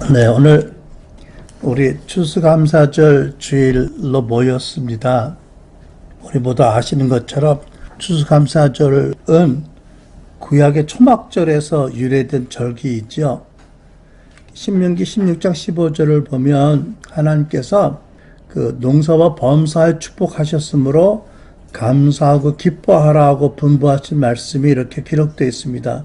네, 오늘 우리 추수감사절 주일로 모였습니다. 우리 모두 아시는 것처럼 추수감사절은 구약의 초막절에서 유래된 절기이죠. 신명기 16장 15절을 보면 하나님께서 그 농사와 범사에 축복하셨으므로 감사하고 기뻐하라고 분부하신 말씀이 이렇게 기록되어 있습니다.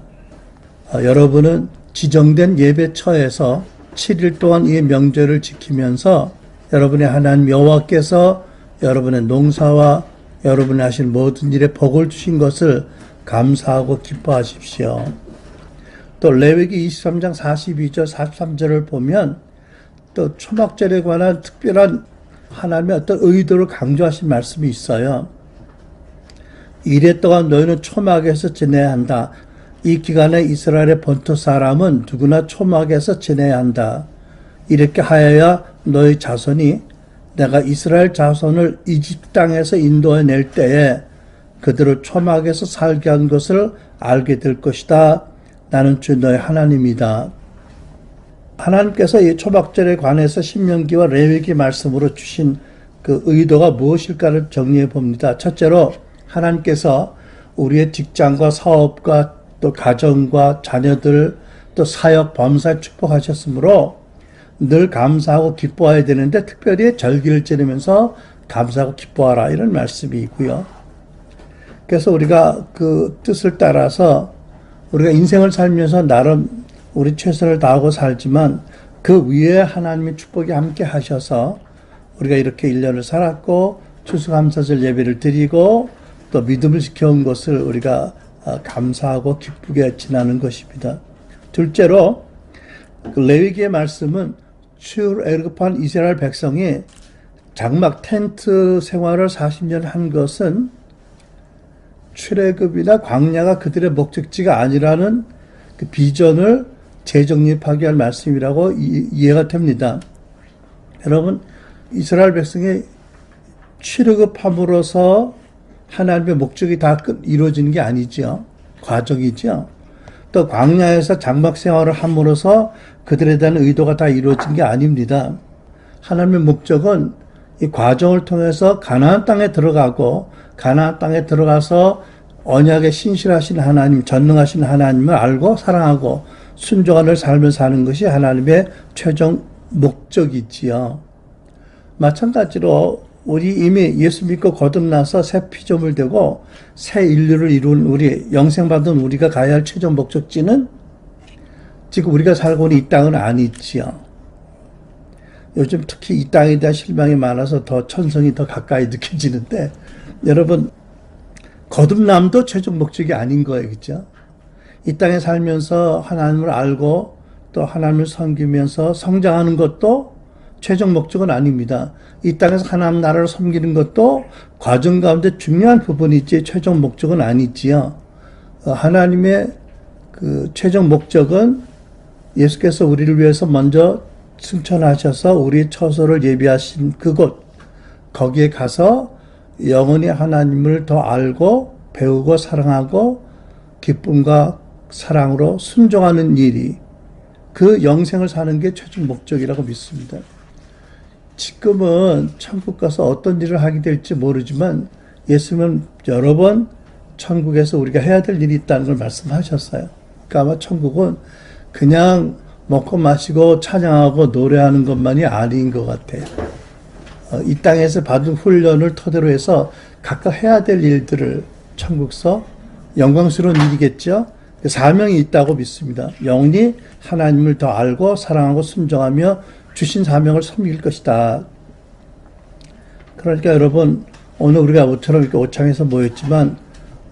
여러분은 지정된 예배처에서 7일 동안 이 명절을 지키면서 여러분의 하나님 여호와께서 여러분의 농사와 여러분이 하신 모든 일에 복을 주신 것을 감사하고 기뻐하십시오. 또 레위기 23장 42절 43절을 보면 또 초막절에 관한 특별한 하나님의 어떤 의도를 강조하신 말씀이 있어요. 이래 동안 너희는 초막에서 지내야 한다. 이 기간에 이스라엘의 본토 사람은 누구나 초막에서 지내야 한다. 이렇게 하여야 너희 자손이 내가 이스라엘 자손을 이집트 땅에서 인도해낼 때에 그들을 초막에서 살게 한 것을 알게 될 것이다. 나는 주 너희 하나님이다. 하나님께서 이 초막절에 관해서 신명기와 레위기 말씀으로 주신 그 의도가 무엇일까를 정리해 봅니다. 첫째로 하나님께서 우리의 직장과 사업과 또 가정과 자녀들 또 사역 범사에 축복하셨으므로 늘 감사하고 기뻐해야 되는데 특별히 절기를 지내면서 감사하고 기뻐하라 이런 말씀이 있고요. 그래서 우리가 그 뜻을 따라서 우리가 인생을 살면서 나름 우리 최선을 다하고 살지만 그 위에 하나님의 축복이 함께 하셔서 우리가 이렇게 1년을 살았고 추수감사절 예배를 드리고 또 믿음을 지켜온 것을 우리가 감사하고 기쁘게 지나는 것입니다. 둘째로 그 레위기의 말씀은 출애굽한 이스라엘 백성이 장막 텐트 생활을 40년 한 것은 출애굽이나 광야가 그들의 목적지가 아니라는 그 비전을 재정립하게 할 말씀이라고 이해가 됩니다. 여러분, 이스라엘 백성이 출애굽함으로써 하나님의 목적이 다 이루어지는 게 아니죠. 과정이죠. 또 광야에서 장막 생활을 함으로써 그들에 대한 의도가 다 이루어진 게 아닙니다. 하나님의 목적은 이 과정을 통해서 가나안 땅에 들어가고 가나안 땅에 들어가서 언약에 신실하신 하나님, 전능하신 하나님을 알고 사랑하고 순종하는 삶을 사는 것이 하나님의 최종 목적이지요. 마찬가지로 우리 이미 예수 믿고 거듭나서 새 피조물 되고 새 인류를 이룬 우리 영생받은 우리가 가야 할 최종 목적지는 지금 우리가 살고 있는 이 땅은 아니지요. 요즘 특히 이 땅에 대한 실망이 많아서 더 천성이 더 가까이 느껴지는데 여러분 거듭남도 최종 목적이 아닌 거예요. 그렇죠? 이 땅에 살면서 하나님을 알고 또 하나님을 섬기면서 성장하는 것도 최종 목적은 아닙니다. 이 땅에서 하나님 나라를 섬기는 것도 과정 가운데 중요한 부분이지 최종 목적은 아니지요. 하나님의 그 최종 목적은 예수께서 우리를 위해서 먼저 승천하셔서 우리의 처소를 예비하신 그곳, 거기에 가서 영원히 하나님을 더 알고 배우고 사랑하고 기쁨과 사랑으로 순종하는 일이 그 영생을 사는 게 최종 목적이라고 믿습니다. 지금은 천국 가서 어떤 일을 하게 될지 모르지만 예수님은 여러 번 천국에서 우리가 해야 될 일이 있다는 걸 말씀하셨어요. 그러니까 아마 천국은 그냥 먹고 마시고 찬양하고 노래하는 것만이 아닌 것 같아요. 이 땅에서 받은 훈련을 토대로 해서 각각 해야 될 일들을 천국서 영광스러운 일이겠죠. 사명이 있다고 믿습니다. 영원히 하나님을 더 알고 사랑하고 순종하며 주신 사명을 섬길 것이다. 그러니까 여러분 오늘 우리가 모처럼 이렇게 오창에서 모였지만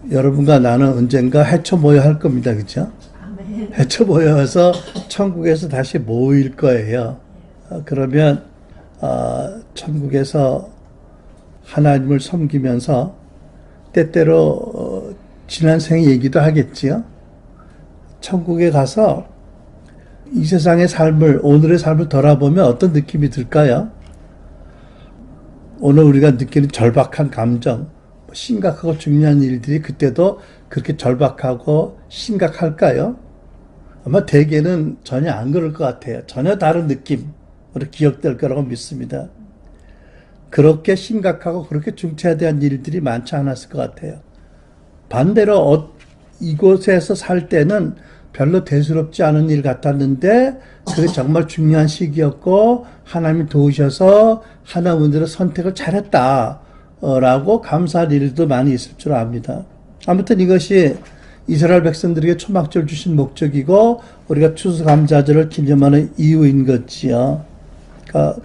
여러분과 나는 언젠가 헤쳐 모여야 할 겁니다. 그렇죠? 헤쳐 모여서 천국에서 다시 모일 거예요. 그러면 천국에서 하나님을 섬기면서 때때로 지난 생 얘기도 하겠지요. 천국에 가서 이 세상의 삶을, 오늘의 삶을 돌아보면 어떤 느낌이 들까요? 오늘 우리가 느끼는 절박한 감정, 심각하고 중요한 일들이 그때도 그렇게 절박하고 심각할까요? 아마 대개는 전혀 안 그럴 것 같아요. 전혀 다른 느낌으로 기억될 거라고 믿습니다. 그렇게 심각하고 그렇게 중차대한 일들이 많지 않았을 것 같아요. 반대로 이곳에서 살 때는 별로 대수롭지 않은 일 같았는데 그게 정말 중요한 시기였고 하나님이 도우셔서 하나님들의 선택을 잘했다라고 감사할 일도 많이 있을 줄 압니다. 아무튼 이것이 이스라엘 백성들에게 초막절 주신 목적이고 우리가 추수감사절을 기념하는 이유인 거지요. 그러니까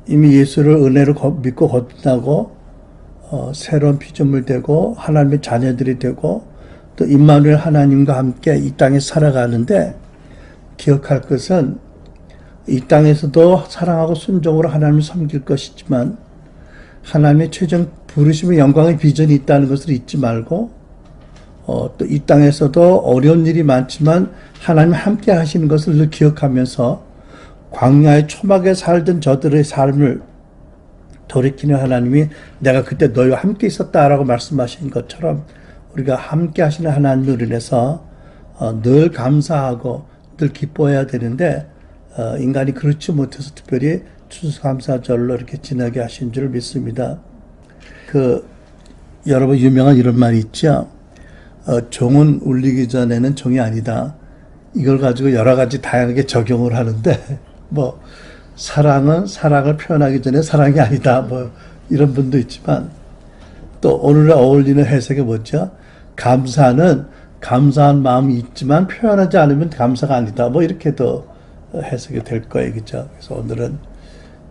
이미 예수를 은혜로 믿고 거듭나고 새로운 피조물 되고 하나님의 자녀들이 되고 또 임마누엘 하나님과 함께 이 땅에 살아가는데 기억할 것은 이 땅에서도 사랑하고 순종으로 하나님을 섬길 것이지만 하나님의 최종 부르심의 영광의 비전이 있다는 것을 잊지 말고 또 이 땅에서도 어려운 일이 많지만 하나님 함께 하시는 것을 늘 기억하면서 광야의 초막에 살던 저들의 삶을 돌이키는 하나님이 내가 그때 너희와 함께 있었다라고 말씀하신 것처럼 우리가 함께 하시는 하나님을 인해서 늘 감사하고 늘 기뻐해야 되는데 인간이 그렇지 못해서 특별히 추수감사절로 이렇게 지나게 하신 줄 믿습니다. 여러분 유명한 이런 말이 있죠. 종은 울리기 전에는 종이 아니다. 이걸 가지고 여러 가지 다양하게 적용을 하는데 사랑은 사랑을 표현하기 전에 사랑이 아니다. 이런 분도 있지만 또 오늘에 어울리는 해석이 뭐죠? 감사는 감사한 마음이 있지만 표현하지 않으면 감사가 아니다. 이렇게도 해석이 될 거예요. 그죠? 그래서 오늘은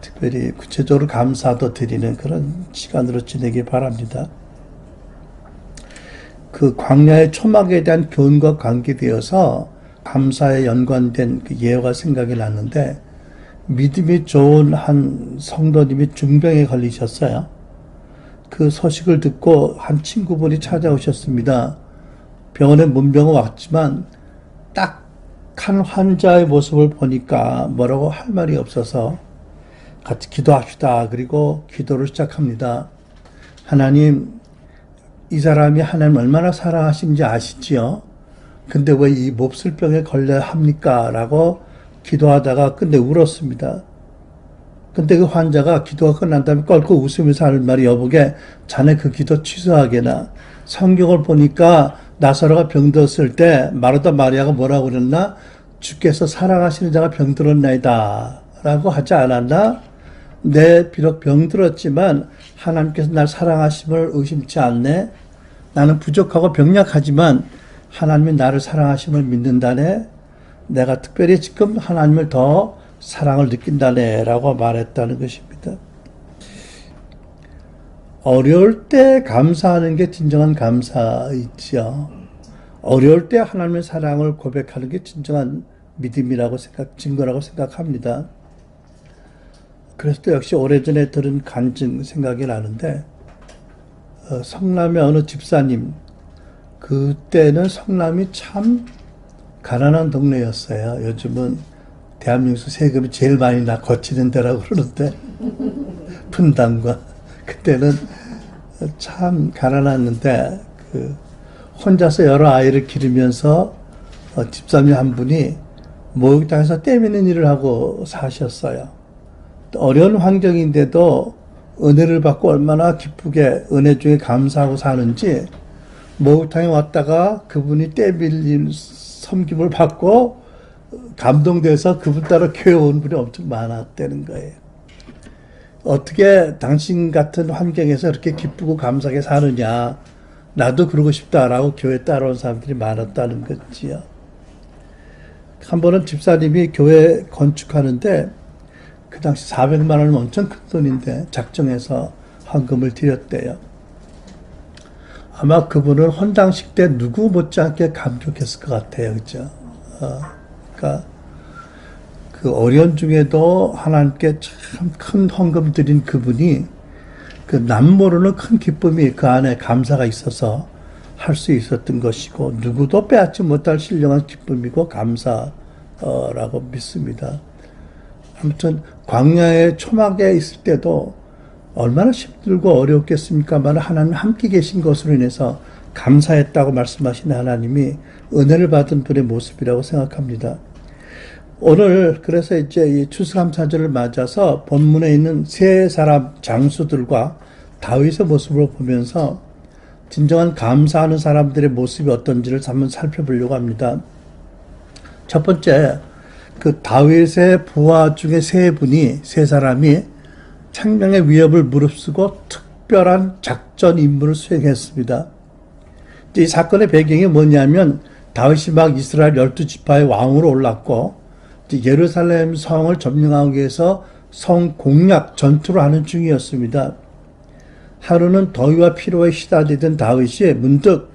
특별히 구체적으로 감사도 드리는 그런 시간으로 지내기 바랍니다. 그 광야의 초막에 대한 교훈과 관계되어서 감사에 연관된 그 예화가 생각이 났는데 믿음이 좋은 한 성도님이 중병에 걸리셨어요. 그 소식을 듣고 한 친구분이 찾아오셨습니다. 병원에 문병은 왔지만 딱 한 환자의 모습을 보니까 뭐라고 할 말이 없어서 같이 기도합시다. 그리고 기도를 시작합니다. 하나님, 이 사람이 하나님 얼마나 사랑하신지 아시지요? 근데 왜 이 몹쓸병에 걸려야 합니까? 라고 기도하다가 끝내 울었습니다. 근데 그 환자가 기도가 끝난 다음에 껄껄 웃으면서 하는 말이 여보게 자네 그 기도 취소하게나 성경을 보니까 나사로가 병들었을 때 마르다 마리아가 뭐라고 그랬나? 주께서 사랑하시는 자가 병들었나이다 라고 하지 않았나? 내 비록 병들었지만 하나님께서 날 사랑하심을 의심치 않네. 나는 부족하고 병약하지만 하나님이 나를 사랑하심을 믿는다네. 내가 특별히 지금 하나님을 더 사랑을 느낀다네 라고 말했다는 것입니다. 어려울 때 감사하는 게 진정한 감사이지요. 어려울 때 하나님의 사랑을 고백하는 게 진정한 믿음이라고 증거라고 생각합니다. 그래서 또 역시 오래전에 들은 간증 생각이 나는데 성남의 어느 집사님, 그때는 성남이 참 가난한 동네였어요. 요즘은 대한민국 세금이 제일 많이 거치는 데라고 그러는데 분당과 그때는 참 가난했는데 혼자서 여러 아이를 기르면서 집사님 한 분이 목욕탕에서 때미는 일을 하고 사셨어요. 어려운 환경인데도 은혜를 받고 얼마나 기쁘게 은혜 중에 감사하고 사는지 목욕탕에 왔다가 그분이 때밀린 섬김을 받고 감동돼서 그분 따라 교회 온 분이 엄청 많았다는 거예요. 어떻게 당신 같은 환경에서 이렇게 기쁘고 감사하게 사느냐, 나도 그러고 싶다라고 교회 따라온 사람들이 많았다는 거지요. 한 번은 집사님이 교회 건축하는데 그 당시 400만 원은 엄청 큰 돈인데 작정해서 헌금을 드렸대요. 아마 그분은 헌당식 때 누구 못지않게 감격했을 것 같아요. 그죠? 그러니까 그 어려운 중에도 하나님께 참 큰 헌금 드린 그분이 그 남 모르는 큰 기쁨이 그 안에 감사가 있어서 할 수 있었던 것이고 누구도 빼앗지 못할 신령한 기쁨이고 감사라고 믿습니다. 아무튼 광야의 초막에 있을 때도 얼마나 힘들고 어려웠겠습니까만 하나님 함께 계신 것으로 인해서 감사했다고 말씀하신 하나님이 은혜를 받은 분의 모습이라고 생각합니다. 오늘 그래서 이제 이 추수감사절을 맞아서 본문에 있는 세 사람 장수들과 다윗의 모습을 보면서 진정한 감사하는 사람들의 모습이 어떤지를 한번 살펴보려고 합니다. 첫 번째, 그 다윗의 부하 중에 세 사람이 생명의 위협을 무릅쓰고 특별한 작전 임무를 수행했습니다. 이 사건의 배경이 뭐냐면 다윗이 막 이스라엘 12지파의 왕으로 올랐고 예루살렘 성을 점령하기 위해서 성 공략 전투를 하는 중이었습니다. 하루는 더위와 피로에 시달리던 다윗이 문득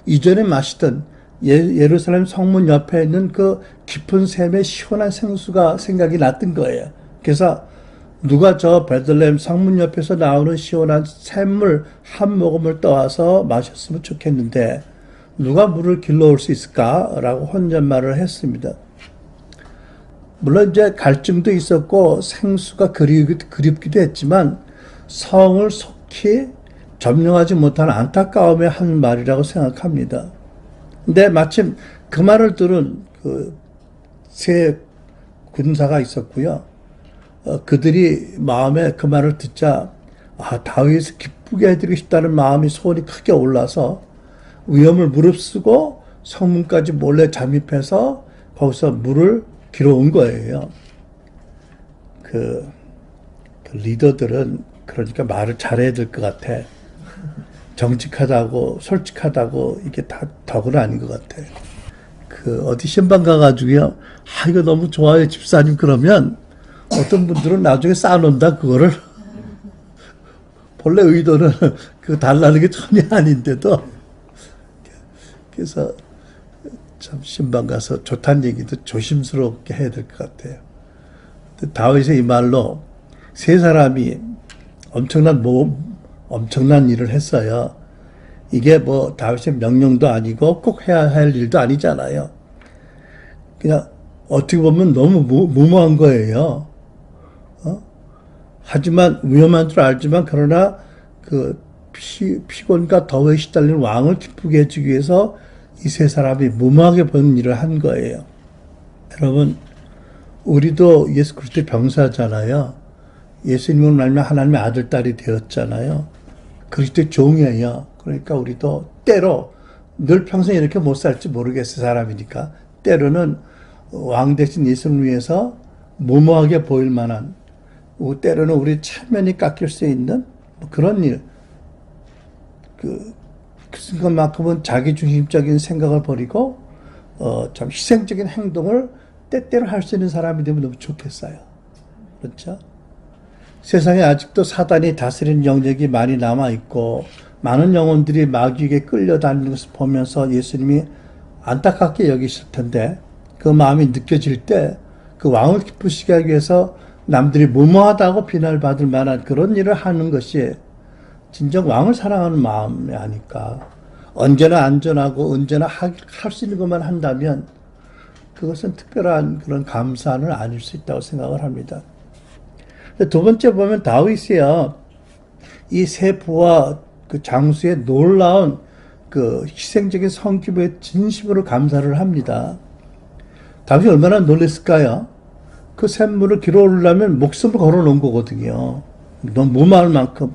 이전에 마시던 예루살렘 성문 옆에 있는 그 깊은 샘의 시원한 생수가 생각이 났던 거예요. 그래서 누가 저 베들레헴 성문 옆에서 나오는 시원한 샘물 한 모금을 떠와서 마셨으면 좋겠는데 누가 물을 길러올 수 있을까라고 혼잣말을 했습니다. 물론 이제 갈증도 있었고 생수가 그립기도 했지만 성을 속히 점령하지 못한 안타까움에 한 말이라고 생각합니다. 근데 마침 그 말을 들은 그 세 군사가 있었고요. 그들이 마음에 그 말을 듣자 다윗을 기쁘게 해드리고 싶다는 마음이 소원이 크게 올라서 위험을 무릅쓰고 성문까지 몰래 잠입해서 거기서 물을 길어온 거예요. 그 리더들은 그러니까 말을 잘해야 될 것 같아. 정직하다고 솔직하다고 이게 다 덕은 아닌 것 같아. 어디 신방 가가지고요. 이거 너무 좋아요 집사님 그러면 어떤 분들은 나중에 쌓아놓는다 그거를. 본래 의도는 달라는 게 전혀 아닌데도. 그래서 참 신방 가서 좋다는 얘기도 조심스럽게 해야 될 것 같아요. 다윗의 이 말로 세 사람이 엄청난 일을 했어요. 이게 뭐 다윗의 명령도 아니고 꼭 해야 할 일도 아니잖아요. 그냥 어떻게 보면 너무 무모한 거예요. 하지만 위험한 줄 알지만 그러나 피곤과 더위에 시달리는 왕을 기쁘게 해주기 위해서 이 세 사람이 무모하게 본 일을 한 거예요. 여러분, 우리도 예수 그리스도의 병사잖아요. 예수님으로 말미암아 하나님의 아들, 딸이 되었잖아요. 그리스도의 종이에요. 그러니까 우리도 때로 늘 평생 이렇게 못 살지 모르겠어요. 사람이니까. 때로는 왕 대신 예수를 위해서 무모하게 보일 만한, 때로는 우리 체면이 깎일 수 있는 그런 일. 그 순간만큼은 자기중심적인 생각을 버리고 참 희생적인 행동을 때때로 할 수 있는 사람이 되면 너무 좋겠어요. 그렇죠? 세상에 아직도 사단이 다스리는 영역이 많이 남아있고 많은 영혼들이 마귀에게 끌려다니는 것을 보면서 예수님이 안타깝게 여기실 텐데 그 마음이 느껴질 때 그 왕을 기쁘시게 하기 위해서 남들이 무모하다고 비난을 받을 만한 그런 일을 하는 것이 진정 왕을 사랑하는 마음이 아닐까. 언제나 안전하고 언제나 할 수 있는 것만 한다면 그것은 특별한 그런 감사는 아닐 수 있다고 생각을 합니다. 두 번째 보면 다윗이요. 이 세 부와 그 장수의 놀라운 희생적인 성기부에 진심으로 감사를 합니다. 다윗이 얼마나 놀랐을까요? 그 샘물을 길어오려면 목숨을 걸어 놓은 거거든요. 너무 무모할 만큼.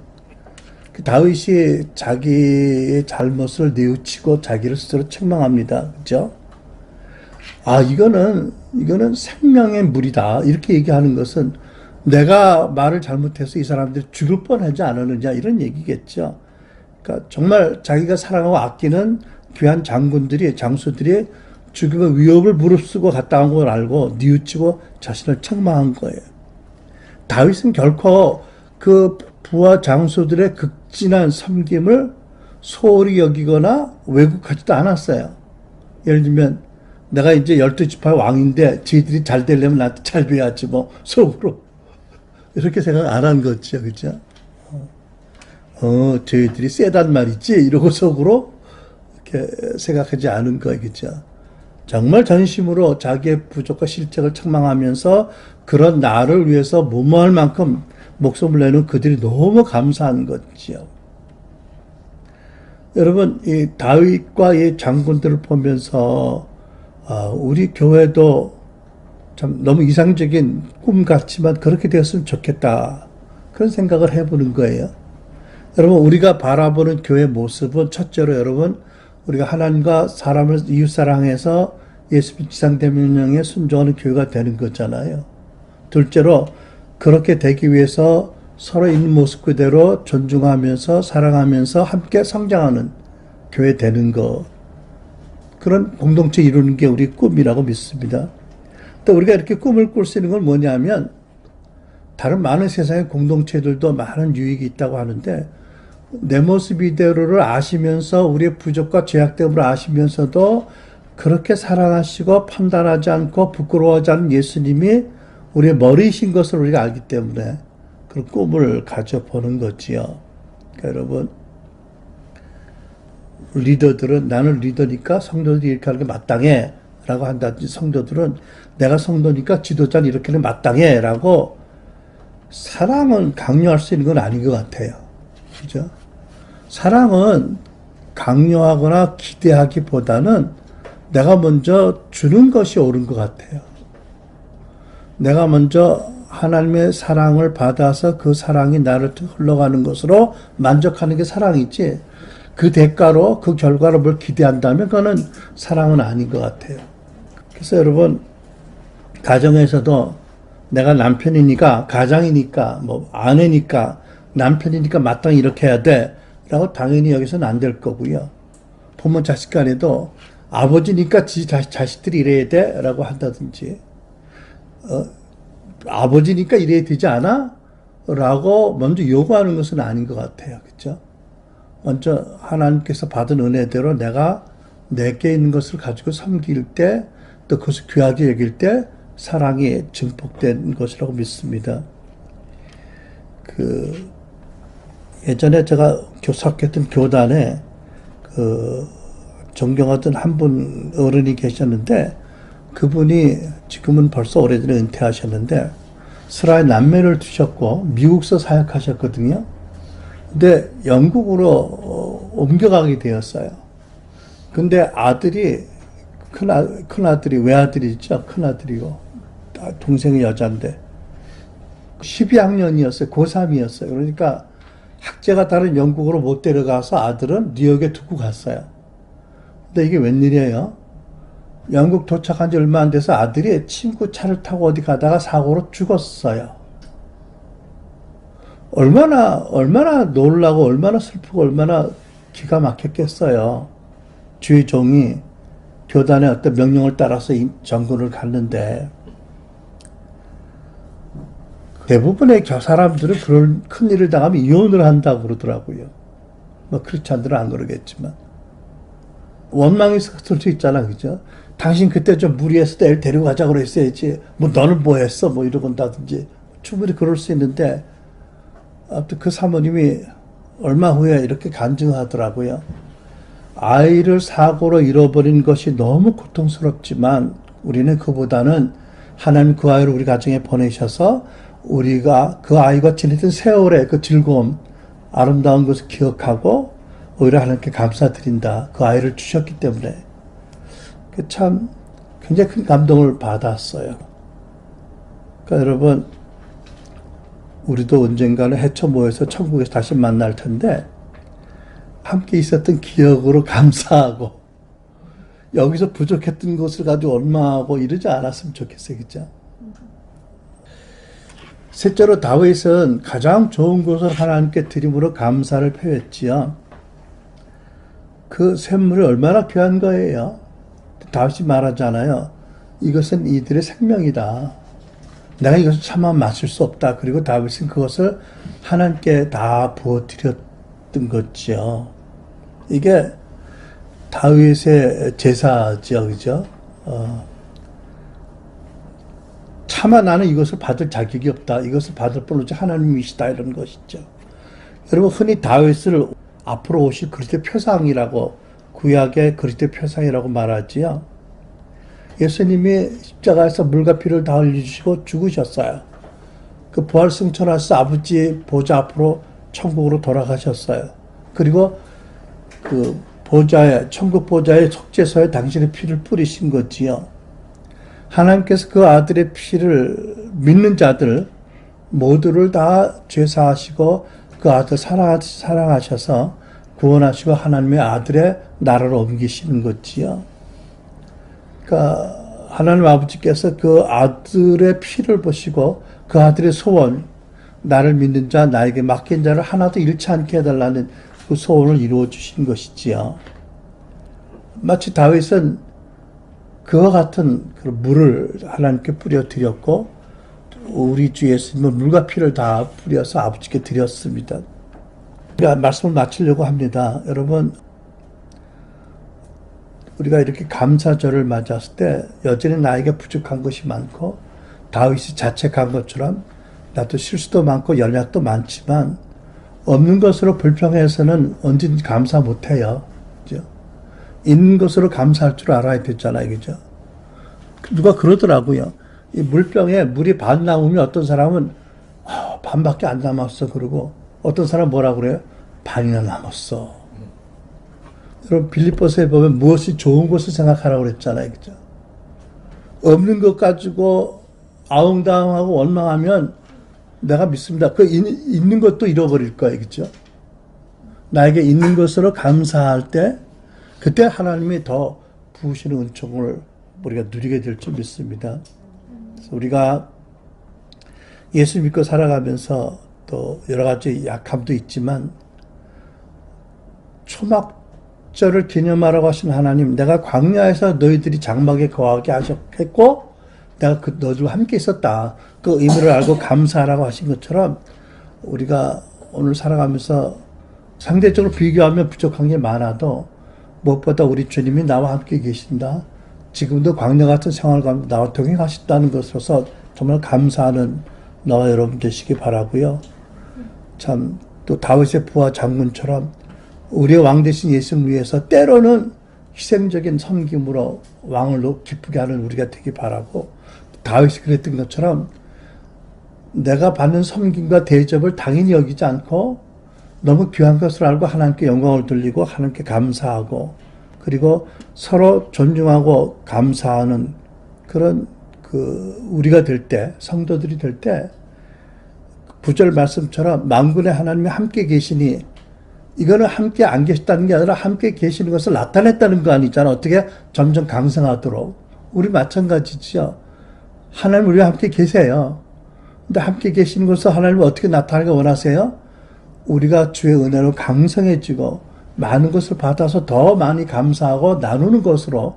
다윗이 자기의 잘못을 뉘우치고 자기를 스스로 책망합니다. 그죠? 이거는 생명의 물이다. 이렇게 얘기하는 것은 내가 말을 잘못해서 이 사람들이 죽을 뻔하지 않았느냐 이런 얘기겠죠. 그러니까 정말 자기가 사랑하고 아끼는 귀한 장수들이 죽음의 위협을 무릅쓰고 갔다 온 걸 알고 뉘우치고 자신을 책망한 거예요. 다윗은 결코 그 부하 장수들의 극진한 섬김을 소홀히 여기거나 왜곡하지도 않았어요. 예를 들면 내가 이제 12지파 왕인데 저희들이 잘 되려면 나한테 잘 돼야지 뭐 속으로 이렇게 생각 안 한 거죠. 그죠? 저희들이 세단 말이지 이러고 속으로 이렇게 생각하지 않은 거예요. 그죠? 정말 전심으로 자기의 부족과 실책을 책망하면서 그런 나를 위해서 무모할 만큼 목숨을 내는 그들이 너무 감사한 거죠. 여러분, 이 다윗과 이 장군들을 보면서 우리 교회도 참 너무 이상적인 꿈 같지만 그렇게 되었으면 좋겠다. 그런 생각을 해보는 거예요. 여러분, 우리가 바라보는 교회 모습은 첫째로 여러분, 우리가 하나님과 사람을 이웃 사랑해서 예수님 지상대명령에 순종하는 교회가 되는 거잖아요. 둘째로 그렇게 되기 위해서 서로 있는 모습 그대로 존중하면서 사랑하면서 함께 성장하는 교회 되는 것. 그런 공동체 이루는 게 우리 꿈이라고 믿습니다. 또 우리가 이렇게 꿈을 꿀 수 있는 건 뭐냐면 다른 많은 세상의 공동체들도 많은 유익이 있다고 하는데 내 모습 이대로를 아시면서 우리의 부족과 죄악됨을 아시면서도 그렇게 사랑하시고 판단하지 않고 부끄러워하지 않는 예수님이 우리의 머리이신 것을 우리가 알기 때문에 그런 꿈을 가져보는 거지요. 그러니까 여러분, 리더들은 나는 리더니까 성도들이 이렇게 하는 게 마땅해 라고 한다든지 성도들은 내가 성도니까 지도자는 이렇게 하는 게 마땅해 라고 사랑은 강요할 수 있는 건 아닌 것 같아요. 그죠? 사랑은 강요하거나 기대하기보다는 내가 먼저 주는 것이 옳은 것 같아요. 내가 먼저 하나님의 사랑을 받아서 그 사랑이 나를 흘러가는 것으로 만족하는 게 사랑이지 그 대가로 그 결과로 뭘 기대한다면 그거는 사랑은 아닌 것 같아요. 그래서 여러분 가정에서도 내가 남편이니까 가장이니까 뭐 아내니까 남편이니까 마땅히 이렇게 해야 돼 라고 당연히 여기서는 안 될 거고요. 부모 자식 간에도 아버지니까 자식들이 이래야 돼 라고 한다든지 아버지니까 이래야 되지 않아? 라고 먼저 요구하는 것은 아닌 것 같아요. 그렇죠? 먼저 하나님께서 받은 은혜대로 내가 내게 있는 것을 가지고 섬길 때 또 그것을 귀하게 여길 때 사랑이 증폭된 것이라고 믿습니다. 예전에 제가 석했던 교단에 존경하던 한 분 어른이 계셨는데 그분이 지금은 벌써 오래전에 은퇴하셨는데 스라의 남매를 두셨고 미국서 사역하셨거든요. 근데 영국으로 옮겨가게 되었어요. 근데 아들이 큰아들이 외아들이죠. 큰아들이고 동생이 여자인데 12학년이었어요. 고3이었어요. 그러니까 학제가 다른 영국으로 못 데려가서 아들은 뉴욕에 두고 갔어요. 근데 이게 웬일이에요? 영국 도착한 지 얼마 안 돼서 아들이 친구 차를 타고 어디 가다가 사고로 죽었어요. 얼마나 놀라고 얼마나 슬프고 얼마나 기가 막혔겠어요. 주의 종이 교단의 어떤 명령을 따라서 전군을 갔는데 대부분의 사람들은 그런 큰 일을 당하면 이혼을 한다고 그러더라고요. 뭐 크리스찬들은 안 그러겠지만 원망이 있을 수 있잖아, 그죠? 당신 그때 좀 무리해서 애를 데리고 가자고 그랬어야지. 뭐 너는 뭐 했어? 뭐 이러곤다든지 충분히 그럴 수 있는데 아무튼 그 사모님이 얼마 후에 이렇게 간증하더라고요. 아이를 사고로 잃어버린 것이 너무 고통스럽지만 우리는 그보다는 하나님 그 아이를 우리 가정에 보내셔서 우리가 그 아이가 지냈던 세월의 그 즐거움, 아름다운 것을 기억하고 오히려 하나님께 감사드린다. 그 아이를 주셨기 때문에. 참 굉장히 큰 감동을 받았어요. 그러니까 여러분 우리도 언젠가는 헤쳐 모여서 천국에서 다시 만날 텐데 함께 있었던 기억으로 감사하고 여기서 부족했던 것을 가지고 원망하고 이러지 않았으면 좋겠어요. 그죠? 셋째로 다윗은 가장 좋은 것을 하나님께 드림으로 감사를 표했지요. 그 샘물이 얼마나 귀한 거예요. 다윗이 말하잖아요. 이것은 이들의 생명이다. 내가 이것을 차마 마실 수 없다. 그리고 다윗은 그것을 하나님께 다 부어드렸던 거죠. 이게 다윗의 제사죠. 그죠? 차마 나는 이것을 받을 자격이 없다. 이것을 받을 뿐 오직 하나님이시다. 이런 것이죠. 여러분 흔히 다윗을 앞으로 오실 그리스도의 표상이라고 구약의 그리스도의 표상이라고 말하지요. 예수님이 십자가에서 물과 피를 다 흘려주시고 죽으셨어요. 그 부활 승천하셔서 아버지 보좌 앞으로 천국으로 돌아가셨어요. 그리고 그 보좌에, 천국 보좌의 속죄소에 당신의 피를 뿌리신 거지요. 하나님께서 그 아들의 피를 믿는 자들 모두를 다 죄사하시고 그 아들 사랑하셔서 구원하시고 하나님의 아들의 나라로 옮기시는 거지요. 그러니까 하나님 아버지께서 그 아들의 피를 보시고 그 아들의 소원, 나를 믿는 자, 나에게 맡긴 자를 하나도 잃지 않게 해달라는 그 소원을 이루어 주신 것이지요. 마치 다윗은 그와 같은 물을 하나님께 뿌려 드렸고 우리 주 예수님은 물과 피를 다 뿌려서 아버지께 드렸습니다. 우리가 말씀을 마치려고 합니다. 여러분, 우리가 이렇게 감사절을 맞았을 때 여전히 나에게 부족한 것이 많고 다윗이 자책한 것처럼 나도 실수도 많고 연약도 많지만 없는 것으로 불평해서는 언제든지 감사 못해요. 그죠? 있는 것으로 감사할 줄 알아야 되잖아요. 그죠? 누가 그러더라고요. 이 물병에 물이 반 남으면 어떤 사람은 반밖에 안 남았어 그러고 어떤 사람은 뭐라 그래요? 반이나 남았어. 여러분 빌립보서에 보면 무엇이 좋은 것을 생각하라고 그랬잖아요. 그죠? 없는 것 가지고 아웅다웅하고 원망하면 내가 믿습니다. 그 있는 것도 잃어버릴 거예요. 그죠? 나에게 있는 것으로 감사할 때 그때 하나님이 더 부으시는 은총을 우리가 누리게 될 줄 믿습니다. 그래서 우리가 예수 믿고 살아가면서 또 여러 가지 약함도 있지만 초막절을 기념하라고 하신 하나님, 내가 광야에서 너희들이 장막에 거하게 하셨고 내가 너희들과 함께 있었다. 그 의미를 알고 감사하라고 하신 것처럼 우리가 오늘 살아가면서 상대적으로 비교하면 부족한 게 많아도 무엇보다 우리 주님이 나와 함께 계신다. 지금도 광야 같은 생활 가운데 나와 동행하신다는 것으로서 정말 감사하는 나와 여러분 되시기 바라고요. 참 또 다윗의 부하 장군처럼 우리의 왕 되신 예수를 위해서 때로는 희생적인 섬김으로 왕을 기쁘게 하는 우리가 되기 바라고 다윗이 그랬던 것처럼 내가 받는 섬김과 대접을 당연히 여기지 않고 너무 귀한 것을 알고 하나님께 영광을 돌리고 하나님께 감사하고 그리고 서로 존중하고 감사하는 그런 우리가 될 때, 성도들이 될 때, 구절 말씀처럼 만군의 하나님이 함께 계시니, 이거는 함께 안 계셨다는 게 아니라 함께 계시는 것을 나타냈다는 거 아니잖아. 어떻게 점점 강성하도록. 우리 마찬가지죠. 하나님 우리와 함께 계세요. 근데 함께 계시는 것을 하나님은 어떻게 나타나기 원하세요? 우리가 주의 은혜로 강성해지고, 많은 것을 받아서 더 많이 감사하고 나누는 것으로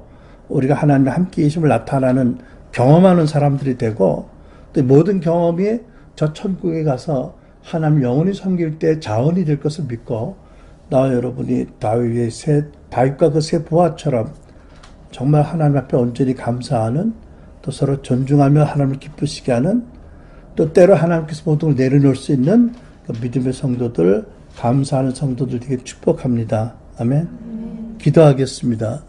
우리가 하나님과 함께 계심을 나타나는 경험하는 사람들이 되고 또 모든 경험이 저 천국에 가서 하나님 영원히 섬길 때 자원이 될 것을 믿고 나와 여러분이 다윗과 그 세 부하처럼 정말 하나님 앞에 온전히 감사하는 또 서로 존중하며 하나님을 기쁘시게 하는 또 때로 하나님께서 모든 걸 내려놓을 수 있는 그 믿음의 성도들 감사하는 성도들 되게 축복합니다. 아멘. 기도하겠습니다.